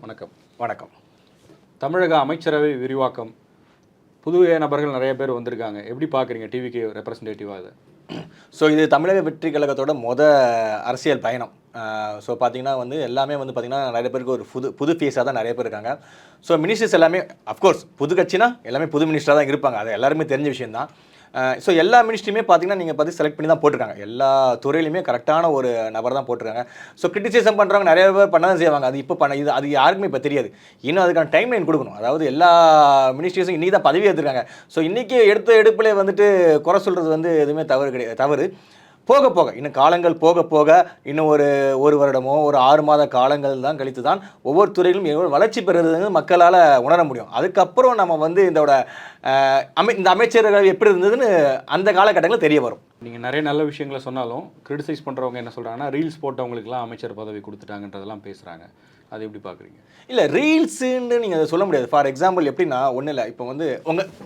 வணக்கம். வணக்கம். தமிழக அமைச்சரவை விரிவாக்கம், புதிய நபர்கள் நிறைய பேர் வந்திருக்காங்க. எப்படி பார்க்குறீங்க டிவிக்கு ரெப்ரசன்டேட்டிவாக இது? ஸோ இது தமிழக வெற்றி கழகத்தோட அரசியல் பயணம். ஸோ பார்த்தீங்கன்னா எல்லாமே பார்த்தீங்கன்னா நிறைய பேருக்கு ஒரு புது ஃபேஸாக தான் நிறைய பேர் இருக்காங்க. ஸோ மினிஸ்டர்ஸ் எல்லாமே அஃப்கோர்ஸ் புது கட்சினா எல்லாமே புது மினிஸ்டராக தான் இருப்பாங்க. அது எல்லாருமே தெரிஞ்ச விஷயம் தான். ஸோ எல்லா மினிஸ்ட்ரியுமே பார்த்தீங்கன்னா நீங்கள் பார்த்து செலக்ட் பண்ணி தான் போட்டிருக்காங்க. எல்லா துறையிலுமே கரெக்டான ஒரு நபர் தான் போட்டிருக்காங்க. ஸோ கிரிட்டிசிசம் பண்ணுறவங்க நிறைய பேர் பண்ண தான் செய்வாங்க. அது இப்போ இது அது யாருக்குமே இப்போ தெரியாது. இன்னும் அதுக்கான டைம் லைன் கொடுக்கணும். அதாவது எல்லா மினிஸ்ட்ரிஸும் இன்றைக்கி தான் பதவி எடுத்துருக்காங்க. ஸோ இன்றைக்கி எடுப்பிலே குறை சொல்கிறது எதுவுமே தவறு. போக போக இன்னும் காலங்கள் போக போக இன்னும் ஒரு வருடமோ ஒரு 6 மாத காலங்கள் தான் கழித்து தான் ஒவ்வொரு துறையிலும் எவ்வளோ வளர்ச்சி பெறுறது மக்களால் உணர முடியும். அதுக்கப்புறம் நம்ம இந்த அமைச்சர்கள் எப்படி இருந்ததுன்னு அந்த காலகட்டங்களில் தெரிய வரும். நீங்கள் நிறைய நல்ல விஷயங்களை சொன்னாலும் கிரிட்டிசைஸ் பண்ணுறவங்க என்ன சொல்கிறாங்கன்னா, ரீல்ஸ் போட்டவங்களுக்குலாம் அமைச்சர் பதவி கொடுத்துட்டாங்கன்றதெல்லாம் பேசுகிறாங்க. அது எப்படி பார்க்குறீங்க? இல்லை, ரீல்ஸுன்னு நீங்கள் அதை சொல்ல முடியாது. ஃபார் எக்ஸாம்பிள் எப்படின்னா ஒன்றும் இல்லை. இப்போ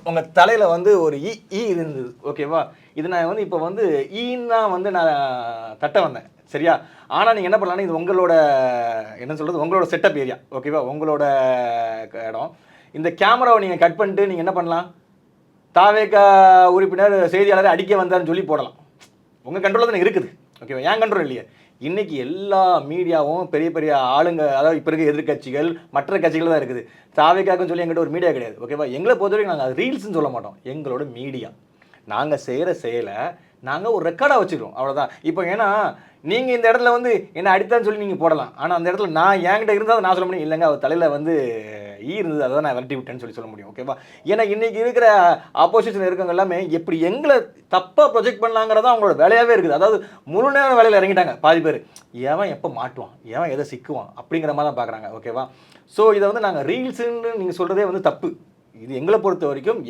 உங்கள் தலையில் ஒரு ஈ இருந்தது, ஓகேவா? இது நான் இப்போ ஈன்னு தான் நான் தட்ட வந்தேன், சரியா? ஆனால் நீங்கள் என்ன பண்ணலான்னா, இது உங்களோட என்ன சொல்கிறது, உங்களோட செட்டப் ஏரியா, ஓகேவா? உங்களோட இடம். இந்த கேமராவை நீங்கள் கட் பண்ணிட்டு நீங்கள் என்ன பண்ணலாம், தாவேகா உறுப்பினர் செய்தியாளரை அடிக்க வந்தார்னு சொல்லி போடலாம். உங்கள் கண்ட்ரோலில் தான் இருக்குது, ஓகேவா? ஏன் கண்ட்ரோல் இல்லையே. இன்றைக்கி எல்லா மீடியாவும் பெரிய பெரிய ஆளுங்க, அதாவது இப்போ இருக்க எதிர்கட்சிகள் மற்ற கட்சிகள் தான் இருக்குது. தாவேகாக்குன்னு சொல்லி எங்கிட்ட ஒரு மீடியா கிடையாது, ஓகேவா? எங்களை பொறுத்தவரைக்கும் நாங்கள் ரீல்ஸ்ன்னு சொல்ல மாட்டோம். எங்களோட மீடியா நாங்கள் செய்கிற செயலை நாங்கள் ஒரு ரெக்கார்டாக வச்சுக்கிறோம், அவ்வளோதான். இப்போ ஏன்னா நீங்கள் இந்த இடத்துல என்னை அடித்தான்னு சொல்லி நீங்கள் போடலாம். ஆனால் அந்த இடத்துல நான் என்கிட்ட இருந்தால் நான் சொல்ல முடியும், இல்லைங்க அவர் தலையில் ஈ இருந்தது, அதை தான் நான் விரட்டி விட்டேன்னு சொல்ல முடியும், ஓகேவா? ஏன்னா இன்றைக்கி இருக்கிற ஆப்போசிஷன் இருக்கவங்க எல்லாமே எப்படி எங்களை தப்பாக ப்ரொஜெக்ட் பண்ணலாங்கிறதா அவங்களோட வேலையாகவே இருக்குது. அதாவது முழு நேரம் வேலையில் இறங்கிட்டாங்க பாதி பேர். எவன் எப்போ மாட்டுவான், எவன் எதை சிக்குவான் அப்படிங்கிற மாதிரி தான் பார்க்குறாங்க, ஓகேவா? ஸோ இதை நாங்கள் ரீல்ஸுன்னு நீங்கள் சொல்கிறதே தப்பு. இது எங்களை பொறுத்த வரைக்கும்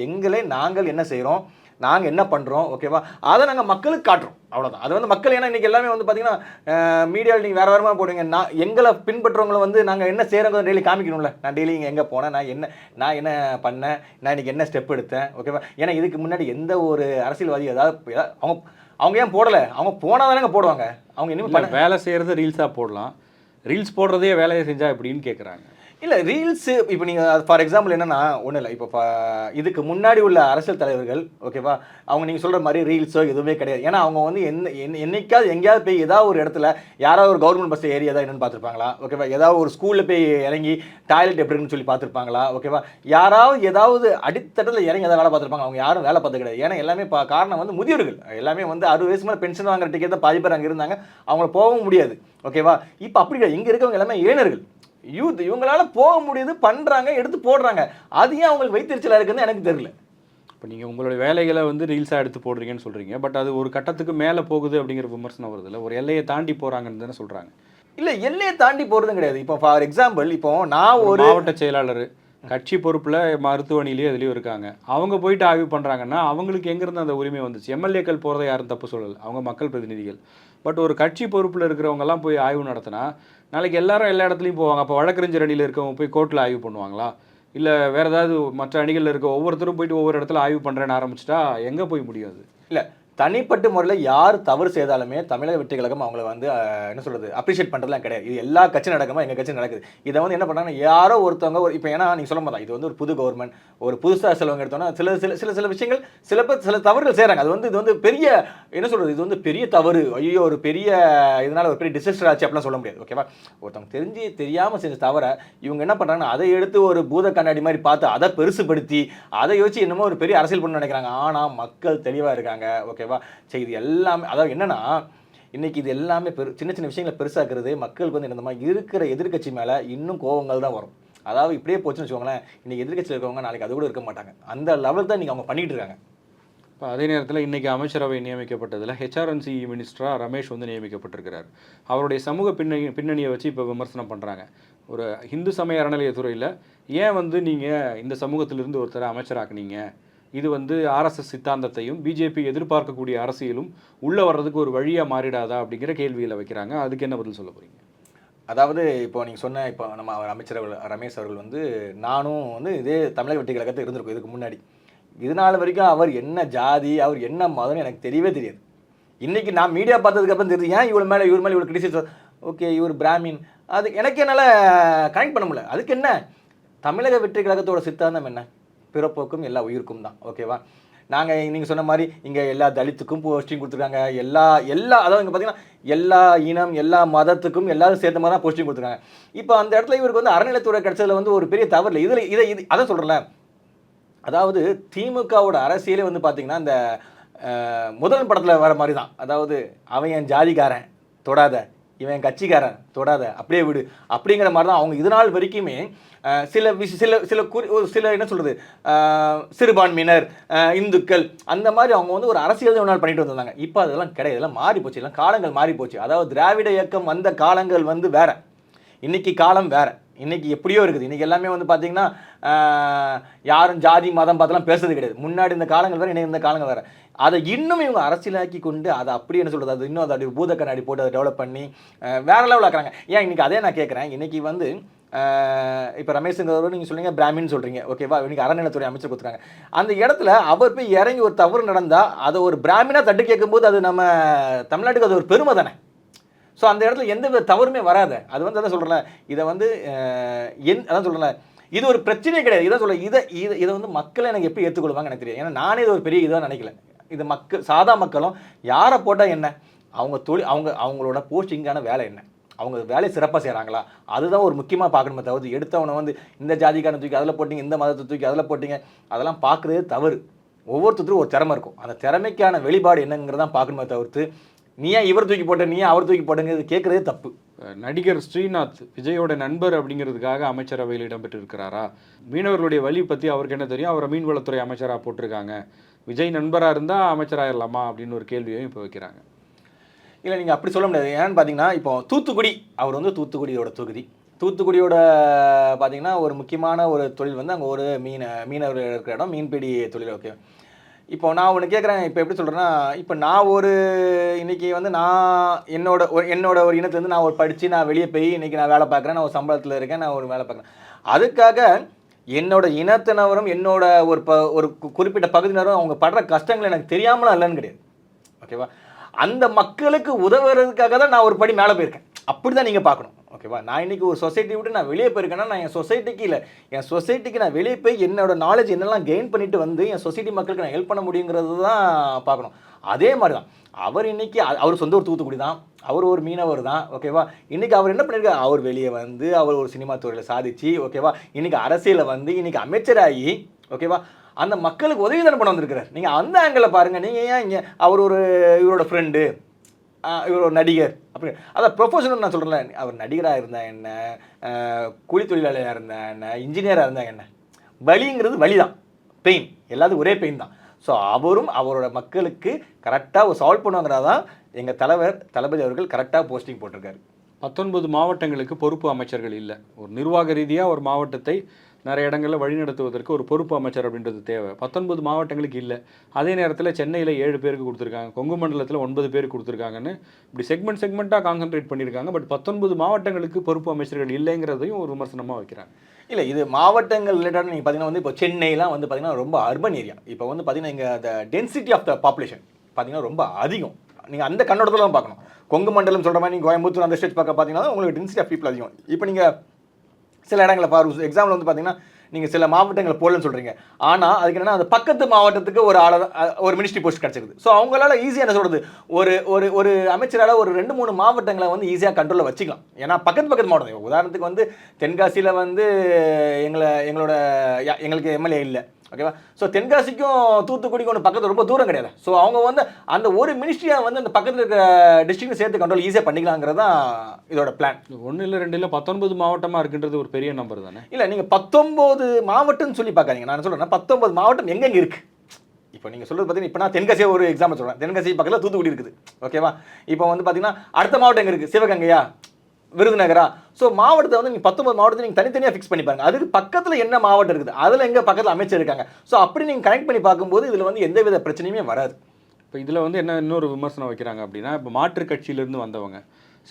நாங்கள் என்ன செய்கிறோம், நாங்கள் என்ன பண்ணுறோம், ஓகேவா? அதை நாங்கள் மக்களுக்கு காட்டுறோம், அவ்வளோதான். அது மக்கள் ஏன்னா இன்றைக்கி எல்லாமே பார்த்தீங்கன்னா மீடியாவில் நீங்கள் வேறு வேறுமா போடுவீங்க. எங்களை பின்பற்றவங்களை நாங்கள் என்ன செய்கிறோங்க டெய்லி காமிக்கணும்ல. நான் டெய்லி இங்கே எங்கே போனேன், நான் என்ன பண்ணேன், நான் இன்றைக்கி என்ன ஸ்டெப் எடுத்தேன், ஓகேவா? ஏன்னா இதுக்கு முன்னாடி எந்த ஒரு அரசியல்வாதி ஏதாவது அவங்க ஏன் போடலை, அவங்க போனால் தானே போடுவாங்க. அவங்க இனிமேல் வேலை செய்கிறது ரீல்ஸாக போடலாம், ரீல்ஸ் போடுறதே வேலையை செஞ்சால் எப்படின்னு கேட்குறாங்க. இல்லை, ரீல்ஸு இப்போ நீங்கள் ஃபார் எக்ஸாம்பிள் என்னென்னா ஒன்றும் இல்லை. இப்போ இதுக்கு முன்னாடி உள்ள அரசியல் தலைவர்கள், ஓகேவா, அவங்க நீங்கள் சொல்கிற மாதிரி ரீல்ஸோ எதுவுமே கிடையாது. ஏன்னா அவங்க என்னைக்காவது எங்கேயாவது போய் ஏதாவது ஒரு இடத்துல யாராவது ஒரு கவர்மெண்ட் பஸ்ஸில் ஏரியா தான் என்னென்னு பார்த்துருப்பாங்களா, ஓகேவா? ஏதாவது ஒரு ஸ்கூலில் போய் இறங்கி டாய்லெட் எப்படி இருக்குன்னு சொல்லி பார்த்துருப்பாங்களா, ஓகேவா? ஏதாவது அடித்தட்டத்தில் இறங்கி ஏதாவது வேலை பார்த்துருப்பாங்க. அவங்க யாரும் வேலை பார்த்து கிடையாது. ஏன்னா எல்லாமே காரணம் முதியோர்கள் எல்லாமே 60 வயசு மேலே பென்ஷன் வாங்குற டிக்கெட் தான் பாதி பேர் அங்கே இருந்தாங்க. அவங்கள போகவும் முடியாது, ஓகேவா? இப்போ அப்படி கிடையாது. இங்கே இருக்கவங்க எல்லாமே இளைஞர்கள், யூத். இவங்களால போக முடியுது, பண்ணுறாங்க, எடுத்து போடுறாங்க. அது ஏன் அவங்களுக்கு வைத்தறிச்சலாக இருக்குன்னு எனக்கு தெரியல. இப்போ நீங்கள் உங்களுடைய வேலைகளை ரீல்ஸாக எடுத்து போடுறீங்கன்னு சொல்கிறீங்க. பட் அது ஒரு கட்டத்துக்கு மேலே போகுது அப்படிங்கிற விமர்சனம் வருது இல்லை? ஒரு எல்லையை தாண்டி போகிறாங்கன்னு தானே சொல்கிறாங்க. இல்லை, எல்லையை தாண்டி போகிறதும் கிடையாது. இப்போ ஃபார் எக்ஸாம்பிள் இப்போ நான் ஒரு மாவட்ட செயலாளர் கட்சி பொறுப்பில் மருத்துவமனையிலேயே இதுலேயும் இருக்காங்க. அவங்க போயிட்டு ஆய்வு பண்ணுறாங்கன்னா அவங்களுக்கு எங்கேருந்து அந்த உரிமை வந்துச்சு? எம்எல்ஏக்கள் போகிறத யாரும் தப்பு சொல்லலை, அவங்க மக்கள் பிரதிநிதிகள். பட் ஒரு கட்சி பொறுப்பில் இருக்கிறவங்கலாம் போய் ஆய்வு நடத்தினா நாளைக்கு எல்லாரும் எல்லா இடத்துலையும் போவாங்க. அப்போ வழக்கறிஞர் அணியில் இருக்கவங்க போய் கோர்ட்டில் ஆய்வு பண்ணுவாங்களா? இல்லை வேறு ஏதாவது மற்ற அணிகளில் இருக்க ஒவ்வொருத்தரும் போயிட்டு ஒவ்வொரு இடத்துல ஆய்வு பண்ணுறேன்னு ஆரம்பிச்சிட்டா எங்கே போய் முடியாது? இல்லை, தனிப்பட்ட முறையில் யார் தவறு செய்தாலுமே தமிழக வெற்றி கழகம் அவங்கள என்ன சொல்கிறது, அப்ரிஷியேட் பண்ணுறதுலாம் கிடையாது. இது எல்லா கட்சியும் நடக்குமா, எங்கள் கட்சி நடக்குது. இதை என்ன பண்ணுறாங்கன்னா, யாரோ ஒருத்தவங்க இப்போ ஏன்னா நீங்கள் சொல்ல மாட்டா, இது ஒரு புது கவர்மெண்ட், ஒரு புதுசாக சிலவங்க எடுத்தோன்னா சில விஷயங்கள் சில தவறுகள் செய்கிறாங்க. அது இது பெரிய என்ன சொல்கிறது, இது பெரிய தவறு, ஐயோ ஒரு பெரிய இதனால் ஒரு பெரிய டிசாஸ்டர் ஆச்சு அப்படிலாம் சொல்ல முடியாது, ஓகேவா? ஒருத்தவங்க தெரியாமல் செஞ்ச தவிர இவங்க என்ன பண்ணுறாங்கன்னா, அதை எடுத்து ஒரு பூத கண்ணாடி மாதிரி பார்த்து அதை பெருசுபடுத்தி அதை யோசிச்சு என்னமோ ஒரு பெரிய அரசியல் பண்ண நினைக்கிறாங்க. ஆனால் மக்கள் தெளிவாக இருக்காங்க, ஓகேவா? சரி, இது எல்லாமே அதாவது என்னன்னா இன்னைக்கு இது எல்லாமே சின்ன சின்ன விஷயங்களை பெருசாக்குறது மக்களுக்கு இந்த மாதிரி இருக்கிற எதிர்கட்சி மேலே இன்னும் கோபங்கள் தான் வரும். அதாவது இப்படியே போச்சுன்னு வச்சுக்கோங்களேன், இன்னைக்கு எதிர்கட்சியில் இருக்கவங்க நாளைக்கு அது கூட இருக்க மாட்டாங்க. அந்த லெவல் தான் நீங்கள் அவங்க பண்ணிட்டு இருக்காங்க. இப்போ அதே நேரத்தில் இன்றைக்கி அமைச்சரவை நியமிக்கப்பட்டதில் ஹெச்ஆர்என்சி மினிஸ்டராக ரமேஷ் நியமிக்கப்பட்டிருக்கிறார். அவருடைய சமூக பின்னணியை வச்சு இப்போ விமர்சனம் பண்ணுறாங்க. ஒரு இந்து சமய அறநிலையத்துறையில் ஏன் நீங்கள் இந்த சமூகத்திலிருந்து ஒருத்தரை அமைச்சராக்குனீங்க, இது ஆர்எஸ்எஸ் சித்தாந்தத்தையும் பிஜேபி எதிர்பார்க்கக்கூடிய அரசியலும் உள்ளே வர்றதுக்கு ஒரு வழியாக மாறிடாதா அப்படிங்கிற கேள்வியில் வைக்கிறாங்க. அதுக்கு என்ன பதில் சொல்ல போகிறீங்க? அதாவது இப்போ நீங்கள் சொன்ன இப்போ நம்ம அமைச்சர் ரமேஷ் அவர்கள் நானும் இதே தமிழக வெற்றி கழகத்தில் இருந்திருக்கும் இதுக்கு முன்னாடி. இதனால் வரைக்கும் அவர் என்ன ஜாதி, அவர் என்ன மதம்னு எனக்கு தெரியவே தெரியாது. இன்றைக்கி நான் மீடியா பார்த்ததுக்கப்புறம் தெரியுது ஏன் இவர் மேலே இவ்வளோ கிரிட்டிசைஸ். ஓகே, இவர் பிராமின், அது எனக்கு என்னால் கனெக்ட் பண்ண முடியல. அதுக்கு என்ன, தமிழக வெற்றி கழகத்தோட சித்தாந்தம் என்ன, பிறப்போக்கும் எல்லா உயிருக்கும் தான். ஓகேவா, நாங்கள் நீங்கள் சொன்ன மாதிரி இங்கே எல்லா தலித்துக்கும் போஸ்டிங் கொடுத்துருக்காங்க, எல்லா அதாவது இங்கே பார்த்தீங்கன்னா எல்லா இனம் எல்லா மதத்துக்கும் எல்லாரும் சேர்த்த மாதிரி தான் போஸ்டிங் கொடுத்துருக்காங்க. இப்போ அந்த இடத்துல இவருக்கு வந்து அறநிலைத்துறை கிடைச்சதுல வந்து ஒரு பெரிய தவறு இல்லை. இது அதான் சொல்கிறேன்ல, அதாவது திமுகவோட அரசியலே வந்து பார்த்தீங்கன்னா இந்த முதல் படத்தில் வர மாதிரி தான். அதாவது அவன் என் ஜாதிக்காரன் தொடாத, இவன் என் கட்சிக்காரன் தொடாத, அப்படியே விடு அப்படிங்கிற மாதிரி தான் அவங்க இது நாள் வரைக்குமே சில சில என்ன சொல்கிறது, சிறுபான்மையினர், இந்துக்கள், அந்த மாதிரி அவங்க வந்து ஒரு அரசியல் தான் நாள் பண்ணிட்டு வந்தாங்க. இப்போ அதெல்லாம் கிடையாது, இதெல்லாம் மாறி போச்சு, எல்லாம் காலங்கள் மாறி போச்சு. அதாவது திராவிட இயக்கம் வந்த காலங்கள் வந்து வேற, இன்னைக்கு காலம் வேற, இன்னைக்கு எப்படியோ இருக்குது. இன்னைக்கு எல்லாமே வந்து பார்த்தீங்கன்னா யாரும் ஜாதி மதம் பார்த்தெல்லாம் பேசுறது கிடையாது. முன்னாடி இந்த காலங்கள் வேறு, இன்னைக்கு இந்த காலங்கள் வேறு. அதை இன்னும் இவங்க அரசியலாக்கி கொண்டு அதை அப்படி என்ன சொல்கிறது, அது இன்னும் அதை பூத கண்ணாடி போட்டு அதை டெவலப் பண்ணி வேற லெவலில் ஆக்குறாங்க. ஏன் இன்னைக்கு அதே நான் கேட்குறேன், இன்னைக்கு வந்து இப்போ ரமேஷுங்கிறவர் நீங்கள் சொல்லுங்கள் பிராமின்னு சொல்கிறீங்க, ஓகேவா, இன்னைக்கு அறநிலைத்துறை அமைச்சர் கொடுத்துருக்காங்க. அந்த இடத்துல அவர் போய் இறங்கி ஒரு தவறு நடந்தால் அதை ஒரு பிராமினாக தட்டு கேட்கும்போது அது நம்ம தமிழ்நாட்டுக்கு அது ஒரு பெருமை தானே. ஸோ அந்த இடத்துல எந்த வித தவறுமே வராது. அது வந்து அதான் சொல்கிறேன், இதை வந்து அதான் சொல்கிறேன், இது ஒரு பிரச்சனையே கிடையாது. இதான் சொல்ல இதை வந்து மக்களை எனக்கு எப்படி ஏற்றுக்கொள்வாங்க எனக்கு தெரியும். ஏன்னா நானே இது ஒரு பெரிய இதாக நினைக்கல. இது சாதா மக்களும் யாரை போட்டால் என்ன, அவங்க தொழில் அவங்களோட போஸ்டிங்கான வேலை என்ன, அவங்க வேலையை சிறப்பாக செய்கிறாங்களா, அதுதான் ஒரு முக்கியமாக பார்க்கணுமே தவிர்த்து எடுத்தவனை வந்து இந்த ஜாதிக்காரனை தூக்கி அதில் போட்டிங்க, இந்த மதத்தை தூக்கி அதில் போட்டிங்க, அதெல்லாம் பார்க்குறதே தவறு. ஒவ்வொருத்தருக்கும் ஒரு திறமை இருக்கும், அந்த திறமைக்கான வெளிப்பாடு என்னங்கிறதான் பார்க்கணுமே தவிர்த்து நீ ஏன் இவர் தூக்கி போட்ட, நீ ஏன் அவர் தூக்கி போட்டுங்கிறது கேட்குறதே தப்பு. நடிகர் ஸ்ரீநாத் விஜயோட நண்பர் அப்படிங்கிறதுக்காக அமைச்சரவையில் இடம்பெற்றிருக்கிறாரா? மீனவர்களுடைய வழி பற்றி அவருக்கு என்ன தெரியும்? அவரை மீன்வளத்துறை அமைச்சராக போட்டிருக்காங்க, விஜய் நண்பராக இருந்தால் அமைச்சராகிடலாமா அப்படின்னு ஒரு கேள்வியையும் இப்போ வைக்கிறாங்க. இல்லை, நீங்கள் அப்படி சொல்ல முடியாது. ஏன்னு பார்த்தீங்கன்னா இப்போ தூத்துக்குடி, அவர் வந்து தூத்துக்குடியோட தொகுதி, தூத்துக்குடியோட பார்த்தீங்கன்னா ஒரு முக்கியமான ஒரு தொழில் வந்து அங்கே ஒரு மீனவர் இருக்கிற இடம், மீன்பிடி தொழில். ஓகே, இப்போ நான் ஒன்று கேட்குறேன், இப்போ எப்படி சொல்கிறேன்னா, இப்போ நான் ஒரு இன்றைக்கி வந்து நான் என்னோட ஒரு இனத்துலேருந்து நான் ஒரு படித்து நான் வெளியே போய் இன்றைக்கி நான் வேலை பார்க்குறேன், நான் ஒரு சம்பளத்தில் இருக்கேன், நான் ஒரு வேலை பார்க்குறேன். அதுக்காக என்னோட இனத்தினரும் என்னோட ஒரு குறிப்பிட்ட பகுதியினரும் அவங்க படுற கஷ்டங்கள் எனக்கு தெரியாமலாம் இல்லைன்னு கிடையாது. ஓகேவா, அந்த மக்களுக்கு உதவுறதுக்காக தான் நான் ஒரு படி மேலே போயிருக்கேன். அப்படி தான் நீங்கள் பார்க்கணும். ஓகேவா, நான் இன்றைக்கி ஒரு சொசைட்டி விட்டு நான் வெளியே போயிருக்கேன்னா நான் என் சொசைட்டிக்கு இல்லை, என் சொசைட்டிக்கு நான் வெளியே போய் என்னோட நாலேஜ் என்னெல்லாம் கெயின் பண்ணிட்டு வந்து என் சொசைட்டி மக்களுக்கு நான் ஹெல்ப் பண்ண முடியுங்கிறது தான் பார்க்கணும். அதே மாதிரி தான் அவர் இன்றைக்கி, அவர் சொந்த ஒரு தூத்துக்குடி தான், அவர் ஒரு மீனவர் தான். ஓகேவா, இன்றைக்கி அவர் என்ன பண்ணியிருக்காரு, அவர் வெளியே வந்து அவர் ஒரு சினிமா துறையில் சாதிச்சு, ஓகேவா, இன்றைக்கி அரசியலில் வந்து இன்றைக்கி அமைச்சராகி, ஓகேவா, அந்த மக்களுக்கு உதவி தானே பண்ண வந்திருக்கிறார். நீங்கள் அந்த ஆங்கிளில் பாருங்கள். நீங்கள் ஏன் இங்கே அவர் ஒரு இவரோட ஃப்ரெண்டு, இவர் ஒரு நடிகர் அப்படி அதான் ப்ரொஃபஷனல் நான் சொல்கிறேன். அவர் நடிகராக இருந்தால் என்ன, கூலி தொழிலாளியாக இருந்தால் என்ன, இன்ஜினியராக இருந்தால் என்ன, வலிங்கிறது வலி தான், பெயின், எல்லாத்துக்கும் ஒரே பெயின் தான். ஸோ அவரும் அவரோட மக்களுக்கு கரெக்டாக சால்வ் பண்ணுவாங்கிறதான் எங்கள் தளபதி அவர்கள் கரெக்டாக போஸ்டிங் போட்டிருக்காரு. 19 மாவட்டங்களுக்கு பொறுப்பு அமைச்சர்கள் இல்லை. ஒரு நிர்வாக ரீதியாக ஒரு மாவட்டத்தை நிறைய இடங்களில் வழிநடத்துவதற்கு ஒரு பொறுப்பு அமைச்சர் அப்படின்றது தேவை. 19 மாவட்டங்களுக்கு இல்லை. அதே நேரத்தில் சென்னையில் 7 பேருக்கு கொடுத்துருக்காங்க, கொங்கு மண்டலத்தில் 9 பேருக்கு கொடுத்துருக்காங்கன்னு இப்படி செக்மெண்ட்டாக கான்சன்ட்ரேட் பண்ணியிருக்காங்க. பட் 19 மாவட்டங்களுக்கு பொறுப்பு அமைச்சர்கள் இல்லைங்கிறதையும் ஒரு விமர்சனமாக வைக்கிறாங்க. இல்லை, இது மாவட்டங்கள் ரிலேட்டடாக நீங்கள் பார்த்தீங்கன்னா வந்து இப்போ சென்னைலாம் வந்து பார்த்தீங்கன்னா ரொம்ப அர்பன் ஏரியா. இப்போ வந்து பார்த்தீங்கன்னா இங்கே அந்த டென்சிட்டி ஆஃப் த பாப்புலேஷன் பார்த்தீங்கன்னா ரொம்ப அதிகம். நீங்கள் அந்த கண்ணோட்டத்தில் தான் பார்க்கணும். கொங்கு மண்டலம் சொல்கிற மாதிரி நீங்கள் கோயம்புத்தூர் அந்த ஸ்டேட் பார்க்க பார்த்தீங்கன்னா உங்களுக்கு டென்சிட்டி ஆஃப் பீப்புள் அதிகம். இப்போ நீங்கள் சில இடங்களை பாரு, எக்ஸாம்பிள் வந்து பார்த்தீங்கன்னா நீங்கள் சில மாவட்டங்களை போடலன்னு சொல்கிறீங்க, ஆனால் அதுக்கு என்னென்னா அந்த பக்கத்து மாவட்டத்துக்கு ஒரு ஒரு மினிஸ்ட்ரி போஸ்ட் கிடச்சிருக்குது. ஸோ அவங்களால ஈஸியாக என்ன சொல்கிறது, ஒரு அமைச்சரால் ஒரு 2-3 மாவட்டங்களை வந்து ஈஸியாக கண்ட்ரோலில் வச்சுக்கலாம். ஏன்னா பக்கத்து மாவட்டம். உதாரணத்துக்கு வந்து தென்காசியில் வந்து எங்களுக்கு எம்எல்ஏ இல்லை, ஓகேவா. ஸோ தென்காசிக்கும் தூத்துக்குடிக்கும் ஒன்று பக்கத்தில் ரொம்ப தூரம் கிடையாது. ஸோ அவங்க வந்து அந்த ஒரு மினிஸ்ட்ரியாக வந்து அந்த பக்கத்தில் இருக்கிற டிஸ்ட்ரிக்ட் சேர்த்து கண்ட்ரோல் ஈஸியாக பண்ணிக்கலாங்கிறது தான் இதோட பிளான். 1 இல்லை 2 இல்லை 19 மாவட்டமாக இருக்குன்றது ஒரு பெரிய நம்பர் தானே. இல்லை, நீங்கள் 19 மாவட்டம்னு சொல்லி பார்க்காதீங்க. நான் சொல்கிறேன் 19 மாவட்டம் எங்கெங்கே இருக்குது. இப்போ நீங்கள் சொல்கிறது பார்த்தீங்கன்னா, இப்போ நான் தென்காசியை ஒரு எக்ஸாம்பிள் சொல்கிறேன். தென்காசி பக்கத்தில் தூத்துக்குடி இருக்குது, ஓகேவா. இப்போ வந்து பார்த்தீங்கன்னா அடுத்த மாவட்டம் எங்கே இருக்குது, சிவகங்கையா, விருதுநகரா. ஸோ மாவட்டத்தை வந்து நீங்கள் 19 மாவட்டத்தை நீங்கள் தனித்தனியாக ஃபிக்ஸ் பண்ணி பாருங்க. அதுக்கு பக்கத்தில் என்ன மாவட்டம் இருக்குது, அதில் எங்கே பக்கத்தில் அமைச்சர் இருக்காங்க. ஸோ அப்படி நீங்கள் கனெக்ட் பண்ணி பார்க்கும்போது இதில் வந்து எந்த வித பிரச்சனையுமே வராது. இப்போ இதில் வந்து என்ன இன்னொரு விமர்சனம் வைக்கிறாங்க அப்படின்னா, இப்போ மாற்றுக் கட்சியிலேருந்து வந்தவங்க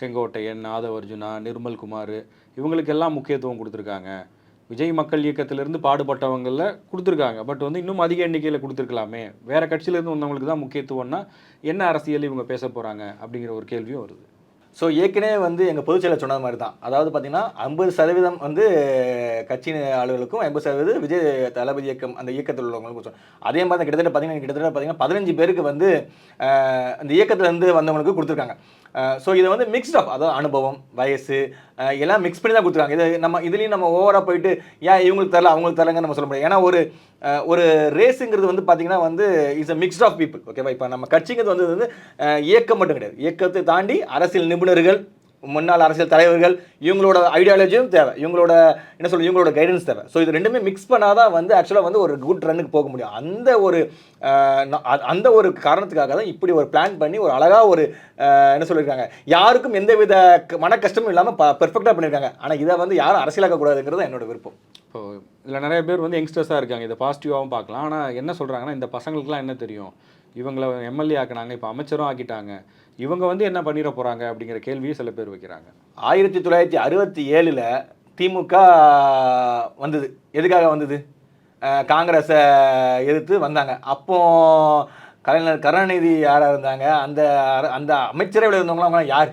செங்கோட்டையன், ஆதவர்ஜுனா, நிர்மல்குமார், இவங்களுக்கெல்லாம் முக்கியத்துவம் கொடுத்துருக்காங்க. விஜய் மக்கள் இயக்கத்திலேருந்து பாடுபட்டவங்களில் கொடுத்துருக்காங்க. பட் வந்து இன்னும் அதிக எண்ணிக்கையில் கொடுத்துருக்கலாமே, வேறு கட்சியிலேருந்து வந்தவங்களுக்கு தான் முக்கியத்துவம்னா என்ன அரசியல் இவங்க பேச போகிறாங்க அப்படிங்கிற ஒரு கேள்வியும் வருது. ஸோ ஏற்கனவே வந்து எங்கள் பொதுச்செயலர் சொன்ன மாதிரி தான், அதாவது பார்த்தீங்கன்னா 50% வந்து கட்சி ஆளுகளுக்கும் 50% விஜய் தளபதி இயக்கம் அந்த இயக்கத்தில் உள்ளவங்களுக்கும் சொன்னோம். அதே மாதிரி தான் கிட்டத்தட்ட 15 பேருக்கு வந்து அந்த இயக்கத்துலேருந்து வந்தவங்களுக்கு கொடுத்துருக்காங்க. ஸோ இதை வந்து மிக்ஸ்ட் ஆஃப், அதாவது அனுபவம், வயசு எல்லாம் மிக்ஸ் பண்ணி தான் கொடுத்துருக்காங்க. இது இதுலேயும் நம்ம ஓவராக போயிட்டு ஏன் இவங்களுக்கு தரல அவங்களுக்கு தரலங்க நம்ம சொல்ல முடியாது. ஏன்னா ஒரு ரேஸுங்கிறது வந்து பார்த்தீங்கன்னா வந்து is a mixed of people. ஓகேவா? இப்போ நம்ம கட்சிங்கிறது வந்து இயக்கம் மட்டும் கிடையாது, இயக்கத்தை தாண்டி அரசியல் நிபுணர்கள், முன்னாள் அரசியல் தலைவர்கள், இவங்களோட ஐடியாலஜியும் தேவை, இவங்களோட இவங்களோட கைடன்ஸ் தேவை. ஸோ இது ரெண்டுமே மிக்ஸ் பண்ணாதான் வந்து ஆக்சுவலாக வந்து ஒரு குட் ரன்னுக்கு போக முடியும். அந்த ஒரு காரணத்துக்காக தான் இப்படி ஒரு பிளான் பண்ணி ஒரு அழகாக ஒரு சொல்லியிருக்காங்க, யாருக்கும் எந்தவித மன கஷ்டமும் இல்லாமல் பெர்ஃபெக்டாக பண்ணியிருக்காங்க. ஆனால் இதை வந்து யாரும் அரசியலாக்கக்கூடாதுங்கிறது என்னோட விருப்பம். இப்போ இதில் நிறைய பேர் வந்து யங்ஸ்டர்ஸாக இருக்காங்க, இதை பாசிட்டிவாகவும் பார்க்கலாம். ஆனால் என்ன சொல்கிறாங்கன்னா, இந்த பசங்களுக்குலாம் என்ன தெரியும், இவங்களை எம்எல்ஏ ஆக்கினாங்க, இப்போ அமைச்சரும் ஆக்கிட்டாங்க, இவங்க வந்து என்ன பண்ணிட போகிறாங்க அப்படிங்கிற கேள்வியை சில பேர் வைக்கிறாங்க. 1967 திமுக வந்தது. எதுக்காக வந்தது? காங்கிரஸை எதிர்த்து வந்தாங்க. அப்போ கலைஞர் கருணாநிதி யாராக இருந்தாங்க, அந்த அமைச்சரவையில் இருந்தவங்களாம் யார்?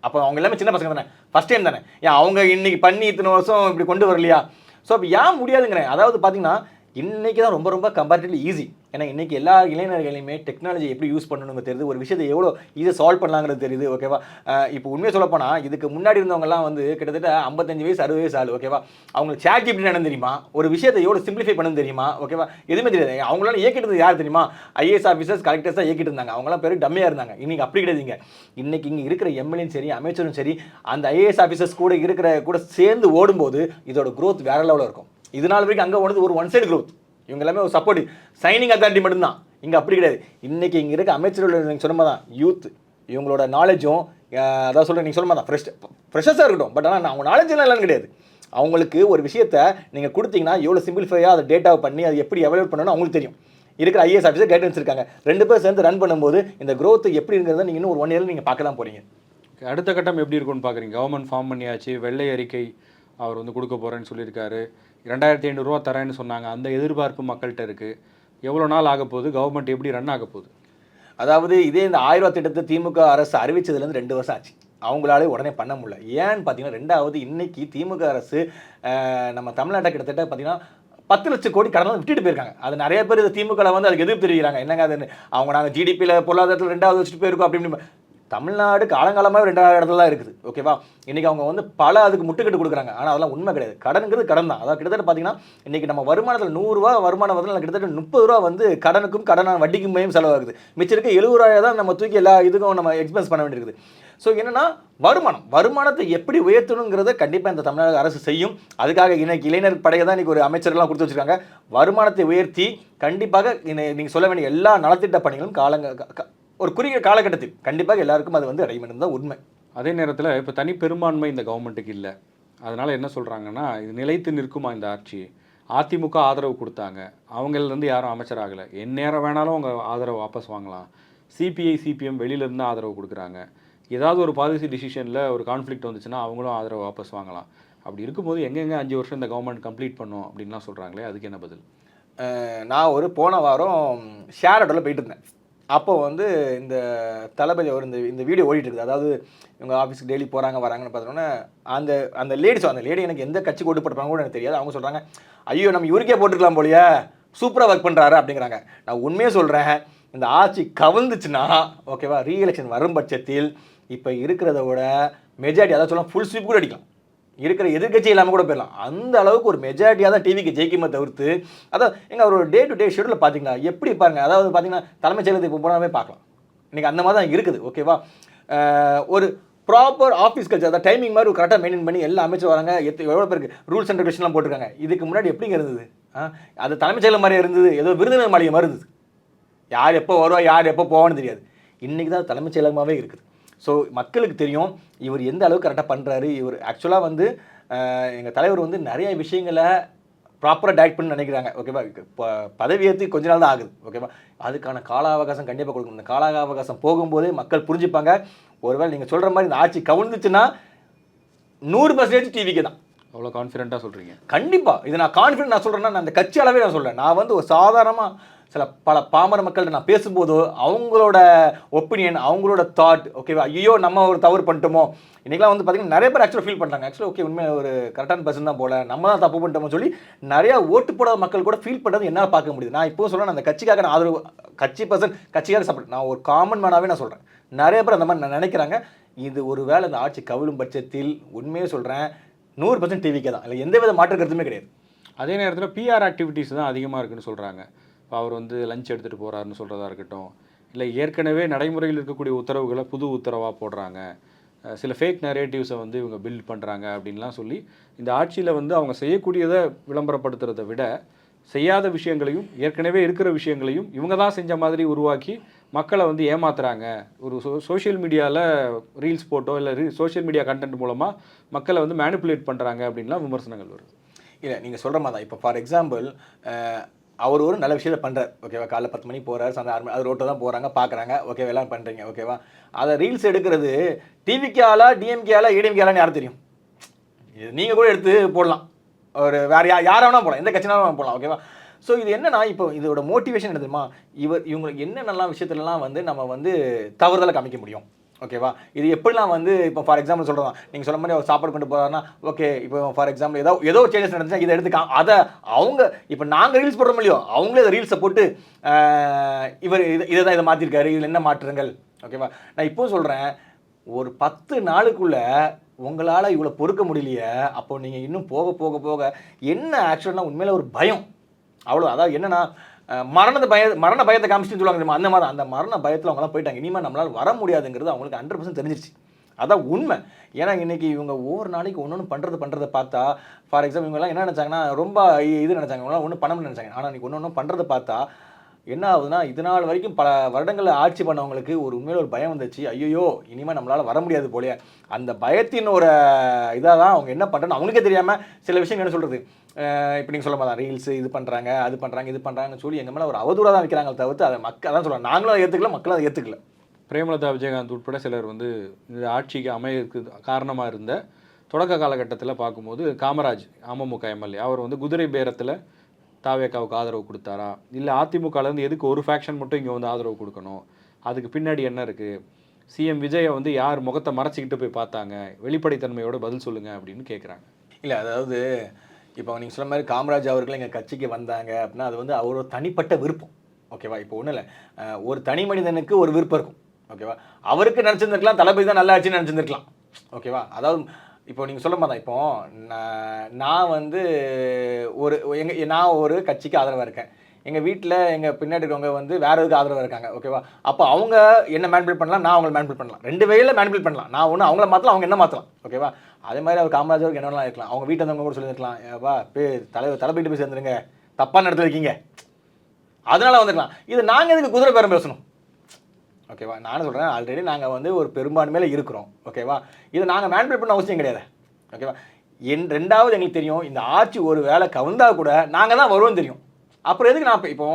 அப்போ அவங்க எல்லாமே சின்ன பசங்க தானே, ஃபஸ்ட் டைம் தானே. ஏன் அவங்க இன்னைக்கு பண்ணி இத்தனை வருஷம் இப்படி கொண்டு வரலையா? ஸோ அப்போ ஏன் முடியாதுங்கிறேன். அதாவது பார்த்தீங்கன்னா இன்றைக்கி தான் ரொம்ப ரொம்ப கம்பேரிட்டிவ்லி ஈஸி. ஏன்னா இன்றைக்கி எல்லா இளைஞர்களையுமே டெக்னாலஜி எப்படி யூஸ் பண்ணணுங்க தெரியுது, ஒரு விஷயத்தை எவ்வளோ ஈஸியாக சால்வ் பண்ணலாங்கிறது தெரியுது. ஓகேவா? இப்போ உண்மையை சொல்லப்போனால் இதுக்கு முன்னாடி இருந்தவங்கலாம் வந்து கிட்டத்தட்ட 55 வயசு 60 வயசு ஆள். ஓகேவா? அவங்களுக்கு சேட் ஜிபிடி என்னன்னு தெரியுமா, ஒரு விஷயத்தை எவ்வளோ சிம்பிளிஃபை பண்ணணும் தெரியுமா? ஓகேவா? எதுவுமே தெரியாது. அவங்களால இயக்கிட்டு யார் தெரியுமா? ஐஏஎஸ் ஆஃபீஸர்ஸ், கலெக்டர்ஸ் தான் இயக்கிட்டு இருந்தாங்க. அவங்களாம் பேர் டம்மியாக இருந்தாங்க. இன்றைக்கி அப்படி கிடையாதுங்க. இன்றைக்கி இங்கே இருக்கிற எம்எல்ஏயும் சரி, அமைச்சரும் சரி, அந்த ஐஏஎஸ் ஆஃபீஸர்ஸ் கூட சேர்ந்து ஓடும்போது இதோட க்ரோத் வேற லெவலில் இருக்கும். இது நாள் வரைக்கும் அங்கே ஓடுது ஒரு ஒன் சைடு க்ரோத். இவங்க எல்லாமே ஒரு சப்போர்ட் சைனிங் அத்தாரிட்டி மட்டும்தான். இங்கே அப்படி கிடையாது. இன்றைக்கி இங்கே இருக்க அமைச்சர்கள் நீங்கள் சொன்ன மாதிரி தான் யூத், இவங்களோட நாலேஜும் அதான் சொல்கிறேன், நீங்கள் சொன்ன மாதிரி தான் ஃப்ரெஷர்ஸாக இருக்கட்டும். பட் ஆனால் அவங்க நாலேஜெல்லாம் இல்லைன்னு கிடையாது. அவங்களுக்கு ஒரு விஷயத்தை நீங்கள் கொடுத்தீங்கன்னா எவ்வளோ சிம்பிளிஃபையாக அதை டேட்டாவை பண்ணி அது எப்படி எவலுவேட் பண்ணணும்னு அவங்களுக்கு தெரியும். இருக்கிற ஐஏஎஸ் ஆஃபீஸர் கைடன்ஸ் இருக்காங்க. 2 பேர் சேர்ந்து ரன் பண்ணும்போது இந்த க்ரோத் எப்படி இருக்கிறத நீங்கள் இன்னும் ஒரு 1 இயரில் நீங்கள் பார்க்க தான் போகிறீங்க. அடுத்த கட்டம் எப்படி இருக்குன்னு பார்க்குறீங்க? கவர்மெண்ட் ஃபார்ம் பண்ணியாச்சு, வெள்ளை அறிக்கை அவர் வந்து கொடுக்க போகிறேன்னு சொல்லியிருக்காரு, 2500 ரூபா தரேன்னு சொன்னாங்க. அந்த எதிர்பார்ப்பு மக்கள்கிட்ட இருக்குது. எவ்வளோ நாள் ஆக போகுது? கவர்மெண்ட் எப்படி ரன் ஆக போகுது? அதாவது இதே இந்த 1000 ரூபா திட்டத்தை திமுக அரசு அறிவிச்சதுலேருந்து 2 வருஷம் ஆச்சு. அவங்களாலே உடனே பண்ண முடியல. ஏன்னு பார்த்தீங்கன்னா, ரெண்டாவது இன்னைக்கு திமுக அரசு நம்ம தமிழ்நாட்டை கிட்டத்தட்ட பார்த்தீங்கன்னா 10 லட்சம் கோடி கடன் விட்டுட்டு போயிருக்காங்க. அது நிறைய பேர் இந்த திமுக வந்து அதுக்கு எதிர்ப்பு தெரிவிக்கிறாங்க. என்னங்க அதுன்னு, அவங்க நாங்கள் ஜிடிபியில் பொருளாதாரத்தில் 2வது வச்சுட்டு போயிருக்கோம் அப்படி. தமிழ்நாடு காலங்காலமாக 2வது இடத்துல தான் இருக்குது. ஓகேவா? இன்றைக்கி அவங்க வந்து அதுக்கு முட்டுக்கட்டு கொடுக்குறாங்க. ஆனால் அதெல்லாம் உண்மை கிடையாது. கடனுங்கிறது கடன் தான். அதாவது கிட்டத்தட்ட பார்த்தீங்கன்னா இன்றைக்கி நம்ம வருமானத்தில் 100 ரூபா வருமானம் வந்து கிட்டத்தட்ட 30 ரூபா வந்து கடனுக்கும் கடனான வட்டிக்குமே செலவாகுது. மிச்சம் இருக்க 70 ரூபாயை தான் நம்ம தூக்கி எல்லா இதுக்கும் நம்ம எக்ஸ்பென்ஸ் பண்ண வேண்டியிருக்குது. ஸோ என்னென்னா வருமானத்தை எப்படி உயர்த்தணுங்கிறத கண்டிப்பாக இந்த தமிழக அரசு செய்யும். அதுக்காக இன்னைக்கு இளைஞர் படையை தான் இன்றைக்கி ஒரு அமைச்சர்லாம் கொடுத்து வச்சுருக்காங்க. வருமானத்தை உயர்த்தி கண்டிப்பாக நீங்கள் சொல்ல வேண்டிய எல்லா நலத்திட்ட பணிகளும் ஒரு குறுகிய காலகட்டத்தில் கண்டிப்பாக எல்லாருக்கும் அது வந்து அடையணும் தான் உண்மை. அதே நேரத்தில் இப்போ தனி பெரும்பான்மை இந்த கவர்மெண்ட்டுக்கு இல்லை. அதனால் என்ன சொல்கிறாங்கன்னா, இது நிலைத்து நிற்குமா இந்த ஆட்சி? அதிமுக ஆதரவு கொடுத்தாங்க, அவங்கள்லேருந்து யாரும் அமைச்சர் ஆகலை. எந்நேரம் வேணாலும் அவங்க ஆதரவு வாபஸ் வாங்கலாம். சிபிஐ சிபிஎம் வெளியிலேருந்து ஆதரவு கொடுக்குறாங்க. ஏதாவது ஒரு பாலிசி டிசிஷனில் ஒரு கான்ஃப்ளிக்ட் வந்துச்சுன்னா அவங்களும் ஆதரவு வாபஸ் வாங்கலாம். அப்படி இருக்கும்போது எங்கெங்கே 5 வருஷம் இந்த கவர்மெண்ட் கம்ப்ளீட் பண்ணும் அப்படின்லாம் சொல்கிறாங்களே, அதுக்கு என்ன பதில்? நான் போன வாரம் ஷேர் ஆட்டோவில் போயிட்டு இருந்தேன். அப்போ வந்து இந்த தளபதி அவர் இந்த வீடியோ ஓடிட்டு இருக்குது. அதாவது இவங்க ஆஃபீஸ்க்கு டெய்லி போகிறாங்க வராங்கன்னு பார்த்தோன்னா அந்த லேடி எனக்கு எந்த கட்சி கோட்டு போட்டுப்பாங்க கூட எனக்கு தெரியாது. அவங்க சொல்கிறாங்க, ஐயோ நம்ம இவருக்கே போட்டுருக்கலாம் போலியா, சூப்பராக ஒர்க் பண்ணுறாரு அப்படிங்கிறாங்க. நான் உண்மையே சொல்கிறேன், இந்த ஆட்சி கவுந்துச்சுன்னா ஓகேவா, ரீஎலெக்ஷன் வரும் பட்சத்தில் இப்போ இருக்கிறத விட மெஜாரிட்டி, அதாவது சொல்லலாம் ஃபுல் ஸ்வீப் கூட அடிக்கலாம். இருக்கிற எதிர்கட்சி இல்லாமல் கூட போயிடலாம். அந்த அளவுக்கு ஒரு மெஜாரிட்டியாக தான் டிவிக்கு ஜெயிக்குமே தவிர்த்து, அதாவது எங்கள் அவரோட டே டு டே ஷெடியூலில் பார்த்தீங்களா எப்படி பாருங்கள். அதாவது பார்த்தீங்கன்னா தலைமைச் செயலகத்துக்கு போனாவே பார்க்கலாம். இன்றைக்கி அந்த மாதிரி தான் இருக்குது. ஓகேவா? ஒரு ப்ராப்பர் ஆஃபீஸ் கல்ச்சர், அதாவது டைமிங் மாதிரி கரெக்டாக மெயின்டைன் பண்ணி எல்லா அமைச்சர் வராங்க. எவ்வளோ பேருக்கு ரூல்ஸ் அண்ட் ரெகுலேஷன்லாம் போட்டிருக்காங்க. இதுக்கு முன்னாடி எப்படிங்க இருந்தது? அது தலைமைச் செயலகம் மாதிரியே இருந்தது, ஏதோ விருதுநகர் மாளிகை மாதிரி இருந்தது. யார் எப்போ வருவா யார் எப்போ போவான்னு தெரியாது. இன்றைக்கி தான் தலைமைச் செயலகமாகவே இருக்குது. ஸோ மக்களுக்கு தெரியும் இவர் எந்த அளவுக்கு கரெக்டாக பண்ணுறாரு. இவர் ஆக்சுவலாக வந்து எங்கள் தலைவர் வந்து நிறைய விஷயங்களை ப்ராப்பராக டைரக்ட் பண்ணி நினைக்கிறாங்க. ஓகேவா? பதவியேற்று கொஞ்ச நாள் தான் ஆகுது. ஓகேவா? அதுக்கான கால அவகாசம் கண்டிப்பாக கொடுக்கணும். இந்த கால அவகாசம் போகும்போதே மக்கள் புரிஞ்சுப்பாங்க. ஒருவேளை நீங்கள் சொல்கிற மாதிரி இந்த ஆட்சி கவுந்துச்சுன்னா 100% டிவிக்கு தான். அவ்வளோ கான்ஃபிடென்ட்டாக சொல்கிறீங்க? கண்டிப்பாக இது நான் கான்ஃபிடென்ட் நான் சொல்கிறேன்னா நான் அந்த கட்சி அளவே நான் சொல்கிறேன். நான் வந்து ஒரு சாதாரணமாக பல பாமர மக்கள்கிட்ட நான் பேசும்போதோ அவங்களோட ஒப்பீனியன், அவங்களோட தாட், ஓகேவா, ஐயோ நம்ம ஒரு தவறு பண்ணிட்டோமோ, இன்றைக்கெலாம் வந்து பார்த்தீங்கன்னா நிறைய பேர் ஆக்சுவலாக ஃபீல் பண்ணுறாங்க, ஆக்சுவலாக ஓகே உண்மையாக ஒரு கரெக்டான பர்சன் தான் போல, நம்ம தான் தப்பு பண்ணிட்டோம்னு சொல்லி நிறையா ஓட்டு போடாத மக்கள் கூட ஃபீல் பண்ணுறது என்னால் பார்க்க முடியுது. நான் இப்போ சொல்கிறேன், அந்த கட்சிக்காக நான் ஆதரவு, கட்சி பர்சன் கட்சிக்காக சப்போர்ட், நான் ஒரு காமன் மேனாகவே நான் சொல்கிறேன். நிறைய பேர் அந்த மாதிரி நான் நினைக்கிறாங்க. இது ஒரு வேளை இந்த ஆட்சி கவிழும் பட்சத்தில் உண்மையே சொல்கிறேன் 100% டிவிக்கே தான், இல்லை எந்த வித மாற்று கருத்துமே கிடையாது. அதே நேரத்தில் பிஆர் ஆக்டிவிட்டீஸ் தான் அதிகமாக இருக்குன்னு சொல்கிறாங்க. இப்போ அவர் வந்து லஞ்ச் எடுத்துகிட்டு போகிறாருன்னு சொல்கிறதா இருக்கட்டும், இல்லை ஏற்கனவே நடைமுறையில் இருக்கக்கூடிய உத்தரவுகளை புது உத்தரவாக போடுறாங்க, சில ஃபேக் நரேட்டிவ்ஸை வந்து இவங்க பில்ட் பண்ணுறாங்க அப்படின்லாம் சொல்லி இந்த ஆட்சியில் வந்து அவங்க செய்யக்கூடியதை விளம்பரப்படுத்துறதை விட செய்யாத விஷயங்களையும் ஏற்கனவே இருக்கிற விஷயங்களையும் இவங்க தான் செஞ்ச மாதிரி உருவாக்கி மக்களை வந்து ஏமாத்துறாங்க. ஒரு சோஷியல் மீடியாவில் ரீல்ஸ் போட்டோ இல்லை சோஷியல் மீடியா கண்டென்ட் மூலமாக மக்களை வந்து மேனிப்புலேட் பண்ணுறாங்க அப்படின்லாம் விமர்சனங்கள் வருது. இல்லை நீங்கள் சொல்கிற மாதிரி தான். இப்போ ஃபார் எக்ஸாம்பிள் அவர் ஒரு நல்ல விஷயத்தை பண்ணுறார், ஓகேவா, காலைல 10 மணிக்கு போகிறார், சாயந்தரம் 6 மணி, அது ரோட்டில் தான் போகிறாங்க, பார்க்குறாங்க, ஓகே எல்லாம் பண்ணுறீங்க, ஓகேவா. அதை ரீல்ஸ் எடுக்கிறது டிவிக்கு ஆளா டிஎம்கே ஆளா ஏடிஎம்கே ஆளான்னு யாரும் தெரியும்? இது நீங்கள் கூட எடுத்து போடலாம், ஒரு வேறு யாரை வேணால் போடலாம், எந்த கட்சினாலும் போடலாம், ஓகேவா. ஸோ இது என்னன்னா, இப்போ இதோட மோட்டிவேஷன் என்ன தெரியுமா, இவங்களுக்கு என்னென்னலாம் விஷயத்துலலாம் வந்து நம்ம வந்து தவறுதலை காமிக்க முடியும், ஓகேவா. இது எப்படிலாம் வந்து இப்போ ஃபார் எக்ஸாம்பிள் சொல்கிறோம், நீங்கள் சொல்ல மாதிரி அவர் சாப்பாடு கொண்டு போகிறாருன்னா ஓகே, இப்போ ஃபார் எக்ஸாம்பிள் ஏதோ ஒரு சேஞ்சஸ் நடந்துச்சுன்னா இதை எடுத்து அதை அவங்க இப்போ நாங்கள் ரீல்ஸ் போடுறோம் இல்லையோ, அவங்களே அதை ரீல்ஸை போட்டு இவர் இதை தான் இதை மாற்றிருக்காரு, இதில் என்ன மாற்றுங்கள், ஓகேவா. நான் இப்போ சொல்கிறேன், ஒரு 10 நாளுக்குள்ளே உங்களால் இவ்வளோ பொறுக்க முடியலையே, அப்போ நீங்கள் இன்னும் போக போக போக என்ன ஆக்சுவலாக உண்மையில ஒரு பயம் அவ்வளோ. அதாவது என்னன்னா, மரண பயத்தை காமிச்சுன்னு சொல்லுவாங்க, அந்த மாதிரி அந்த மரண பயத்தில் அவங்களாம் போயிட்டாங்க. இனிமேல் நம்மளால் வர முடியாதுங்கிறது அவங்களுக்கு 100% தெரிஞ்சிருச்சு. அதான் உண்மை. ஏன்னா இன்றைக்கி இவங்க ஒவ்வொரு நாளைக்கு ஒன்று பண்ணுறதை பார்த்தா, ஃபார் எக்ஸாம்பிள் இவங்கெல்லாம் என்ன நினச்சாங்கன்னா, ரொம்ப இது நினச்சாங்க, இவங்களாம் ஒன்றும் பண்ணணும்னு நினச்சாங்க. ஆனால் இன்றைக்கி ஒன்று பண்ணுறதை பார்த்தா என்ன ஆகுதுன்னா, இது நாள் வரைக்கும் பல வருடங்களில் ஆட்சி பண்ணவங்களுக்கு ஒரு உண்மையில் ஒரு பயம் வந்துச்சு, ஐயோ இனிமேல் நம்மளால் வர முடியாது போலே. அந்த பயத்தின் ஒரு இதாக தான் அவங்க என்ன பண்ணுறேன்னு அவங்களுக்கே தெரியாமல் சில விஷயங்கள் என்ன சொல்கிறது, இப்போ நீங்கள் சொல்ல மாதிரி ரீல்ஸ் இது பண்ணுறாங்க, அது பண்ணுறாங்க, இது பண்ணுறாங்கன்னு சொல்லி எங்கள் மேலே ஒரு அவதூறாக தான் வைக்கிறாங்க தவிர்த்து அதை மக்கள் அதான் சொல்கிறாங்க, நாங்களும் அதை ஏற்றுக்கல, மக்களும் அதை ஏற்றுக்கல. பிரேமலதா விஜயகாந்த் உட்பட சிலர் வந்து இந்த ஆட்சிக்கு அமையக்கு காரணமாக இருந்த தொடக்க காலகட்டத்தில் பார்க்கும்போது காமராஜ் அமமுக எம்எல்ஏ அவர் வந்து குதிரை பேரத்தில் தாவேக்காவுக்கு ஆதரவு கொடுத்தாரா, இல்லை அதிமுகலேருந்து எதுக்கு ஒரு ஃபேக்ஷன் மட்டும் இங்கே வந்து ஆதரவு கொடுக்கணும், அதுக்கு பின்னாடி என்ன இருக்குது, சிஎம் விஜயை வந்து யார் முகத்தை மறைச்சிக்கிட்டு போய் பார்த்தாங்க, வெளிப்படைத்தன்மையோட பதில் சொல்லுங்கள் அப்படின்னு கேட்குறாங்க. இல்லை அதாவது இப்போ நீங்கள் சொன்ன மாதிரி காமராஜ் அவர்கள் எங்கள் கட்சிக்கு வந்தாங்க அப்படின்னா அது வந்து அவரோட தனிப்பட்ட விருப்பம், ஓகேவா. இப்போ ஒன்றும் இல்லை, ஒரு தனி மனிதனுக்கு ஒரு விருப்பம் இருக்கும், ஓகேவா. அவருக்கு நினச்சிருந்துருக்கலாம், தளபதி தான் நல்லா ஆச்சுன்னு நினச்சிருந்துருக்கலாம், ஓகேவா. அதாவது இப்போ நீங்கள் சொல்ல மாதிரி இப்போ நான் வந்து நான் ஒரு கட்சிக்கு ஆதரவாக இருக்கேன், எங்கள் வீட்டில் எங்கள் பின்னாடி இருக்கவங்க வந்து வேறு எதுக்கு ஆதரவாக இருக்காங்க, ஓகேவா. அப்போ அவங்க என்ன மேனிபுலேட் பண்ணலாம், நான் அவங்களை மேனிபுலேட் பண்ணலாம், 2 வகையில் மேனிபுலேட் பண்ணலாம். நான் ஒன்று அவங்கள மாற்றலாம், அவங்க என்ன மாற்றலாம், ஓகேவா. அதே மாதிரி அவர் காமராஜருக்கு என்னெல்லாம் இருக்கலாம், அவங்க வீட்டில் இருந்தவங்க கூட சொல்லியிருக்கலாம், ஏப்பா தலைப்பிட்டு போய் சேர்ந்துருங்க, தப்பான இடத்துல இருக்கீங்க, அதனால வந்துக்கலாம். இது நாங்கள் எதுக்கு குதிரை பேரம் பேசணும், ஓகேவா. நானும் சொல்கிறேன், ஆல்ரெடி நாங்கள் வந்து ஒரு பெரும்பான்மையில் இருக்கிறோம், ஓகேவா. இதை நாங்கள் மேனிபுலேட் பண்ண அவசியம் கிடையாது, ஓகேவா. ரெண்டாவது எங்களுக்கு தெரியும், இந்த ஆட்சி ஒரு வேலை கவுந்தா கூட நாங்கள் தான் வருவோம்னு தெரியும். அப்புறம் எதுக்கு நான் இப்போ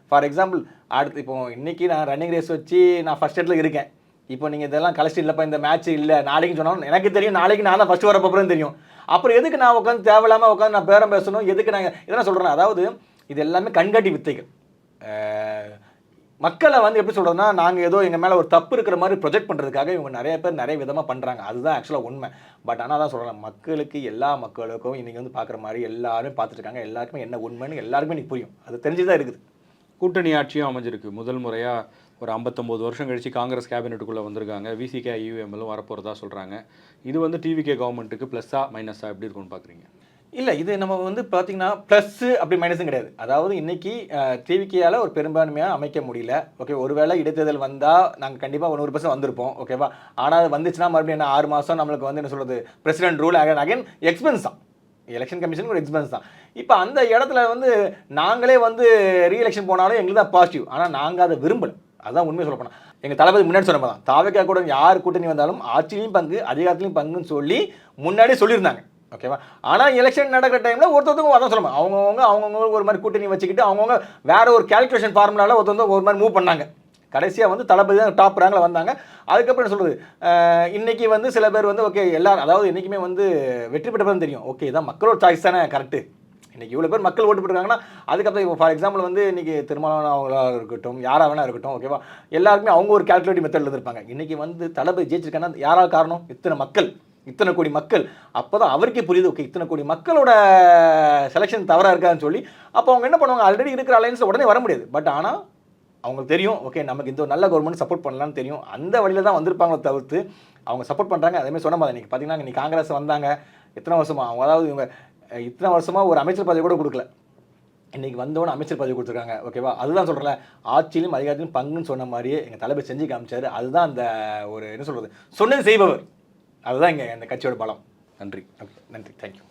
ஃபார் எக்ஸாம்பிள் அடுத்து இப்போ இன்றைக்கி நான் ரன்னிங் ரேஸ் வச்சு நான் ஃபஸ்ட் இடத்துல இருக்கேன், இப்போ நீங்கள் இதெல்லாம் கலெக்ட் இல்லைப்பா, இந்த மேட்ச் இல்லை நாளைக்குன்னு சொன்னாலும் எனக்கு தெரியும், நாளைக்கு நான் தான் ஃபஸ்ட்டு வரப்போகிறேன்னு தெரியும். அப்புறம் எதுக்கு நான் உட்காந்து தேவையில்லாமல் உட்காந்து நான் பேரம் பேசணும், எதுக்கு நாங்கள் இதெல்லாம் சொல்கிறேன். அதாவது இது எல்லாமே கண்காட்டி வித்தைகள். மக்களை வந்து எப்படி சொல்கிறதுனா, நாங்கள் ஏதோ எங்கள் மேலே ஒரு தப்பு இருக்கிற மாதிரி ப்ரொஜெக்ட் பண்ணுறதுக்காக இவங்க நிறைய பேர் நிறைய விதமாக பண்ணுறாங்க, அதுதான் ஆக்சுவலாக உண்மை. பட் ஆனால் தான் சொல்கிறேன், மக்களுக்கு எல்லா மக்களுக்கும் இன்றைக்கி வந்து பார்க்குற மாதிரி எல்லாருமே பார்த்துருக்காங்க, எல்லாருக்குமே என்ன உண்மைன்னு எல்லாருக்குமே இன்றைக்கி புரியும், அது தெரிஞ்சு தான் இருக்குது. கூட்டணி ஆட்சியும் அமைஞ்சிருக்கு. முதல் முறையாக ஒரு 59 வருஷம் கழித்து காங்கிரஸ் கேபினெட்டுக்குள்ளே வந்திருக்காங்க. விசிகே யூஎம்எல்லும் வரப்போகிறதா சொல்கிறாங்க. இது வந்து டிவிகே கவர்மெண்ட்டுக்கு ப்ளஸ்ஸா மைனஸாக எப்படி இருக்கும்னு பார்க்குறீங்க? இல்லை இது நம்ம வந்து பார்த்திங்கன்னா ப்ளஸ்ஸு அப்படி மைனஸும் கிடையாது. அதாவது இன்றைக்கி டிவிகேயால் ஒரு பெரும்பான்மையாக அமைக்க முடியல, ஓகே. ஒருவேளை இடைத்தேர்தல் வந்தால் நாங்கள் கண்டிப்பாக 100% வந்திருப்போம், ஓகேவா. ஆனால் அது வந்துச்சுன்னா மறுபடியும் என்ன 6 மாதம் நம்மளுக்கு வந்து என்ன சொல்கிறது, பிரசிடென்ட் ரூல் அகைன் எக்ஸ்பென்ஸ் தான், எலெக்ஷன் கமிஷனுக்கு ஒரு எக்ஸ்பென்ஸ் தான். இப்போ அந்த இடத்துல வந்து நாங்களே வந்து ரீஎலெக்ஷன் போனாலும் எங்களுக்கு தான் பாசிட்டிவ், ஆனால் நாங்கள் அதை விரும்பலை, அதுதான் உண்மையை சொல்ல போனால். எங்கள் தளபதி முன்னாடி சொன்ன தான் தாவேக்கா கூட யார் கூட்டணி வந்தாலும் ஆட்சியிலையும் பங்கு அதிகாரத்துலையும் பங்குன்னு சொல்லி முன்னாடியே சொல்லியிருந்தாங்க, ஓகேவா. ஆனால் எலெக்ஷன் நடக்கிற டைமில் ஒருத்தருக்கும் அதான் சொல்லுவாங்க, அவங்கவுங்க ஒரு மாதிரி கூட்டணி வச்சுக்கிட்டு அவங்கவுங்க வேற ஒரு கேல்குலேஷன் ஃபார்முலாவில் ஒருத்தவங்க ஒரு மாதிரி மூவ் பண்ணாங்க. கடைசியாக வந்து தளபதி தான் டாப் ரேங்கில் வந்தாங்க. அதுக்கப்புறம் என்ன சொல்கிறது, இன்றைக்கி வந்து சில பேர் வந்து ஓகே எல்லாரும், அதாவது என்றைக்குமே வந்து வெற்றி பெற்றப்பதான் தெரியும், ஓகே இதான் மக்களோட சாய்ஸ் தானே கரெக்டு. இன்றைக்கி இவ்வளோ பேர் மக்கள் ஓட்டு போட்டுருக்காங்கன்னா அதுக்கப்புறம் இப்போ ஃபார் எக்ஸாம்பிள் வந்து இன்றைக்கி திருமணம் அவங்களாக இருக்கட்டும், யாராக வேணா இருக்கட்டும், ஓகேவா, எல்லாருக்குமே அவங்க ஒரு கால்குலேட்டிவ் மெத்தடில் இருந்திருப்பாங்க. இன்றைக்கி வந்து தளபதி ஜெயிச்சிருக்காங்கன்னா யாராவது காரணம், இத்தனை கோடி மக்கள். அப்போ தான் அவருக்கே புரியுது, ஓகே இத்தனை கோடி மக்களோட செலெக்ஷன் தவறாக இருக்கான்னு சொல்லி. அப்போ அவங்க என்ன பண்ணுவாங்க, ஆல்ரெடி இருக்கிற அலையன்ஸில் உடனே வர முடியாது. பட் ஆனால் அவங்களுக்கு தெரியும், ஓகே நமக்கு இந்த ஒரு நல்ல கவர்மெண்ட் சப்போர்ட் பண்ணலான்னு தெரியும். அந்த வழியில் தான் வந்திருப்பாங்களே தவிர்த்து அவங்க சப்போர்ட் பண்ணுறாங்க. அதேமாதிரி சொன்ன மாதிரி இன்றைக்கி பார்த்தீங்கன்னா இன்றைக்கி காங்கிரஸ் வந்தாங்க எத்தனை வருஷமாக, அவங்க அதாவது இவங்க இத்தனை வருஷமாக ஒரு அமைச்சர் பதவி கூட கொடுக்கல, இன்றைக்கி வந்தவொடனே அமைச்சர் பதவி கொடுத்துருக்காங்க. ஓகேவா, அதுதான் சொல்கிறேன், ஆட்சியிலும் அதிகாரத்திலும் பங்குன்னு சொன்ன மாதிரியே எங்கள் தளபதி செஞ்சு காமிச்சார். அதுதான் அந்த ஒரு என்ன சொல்கிறது, சொன்னது செய்பவர். அதுதான் இங்கே இந்த கட்சியோட பலம். நன்றி. ஓகே, நன்றி, தேங்க்யூ.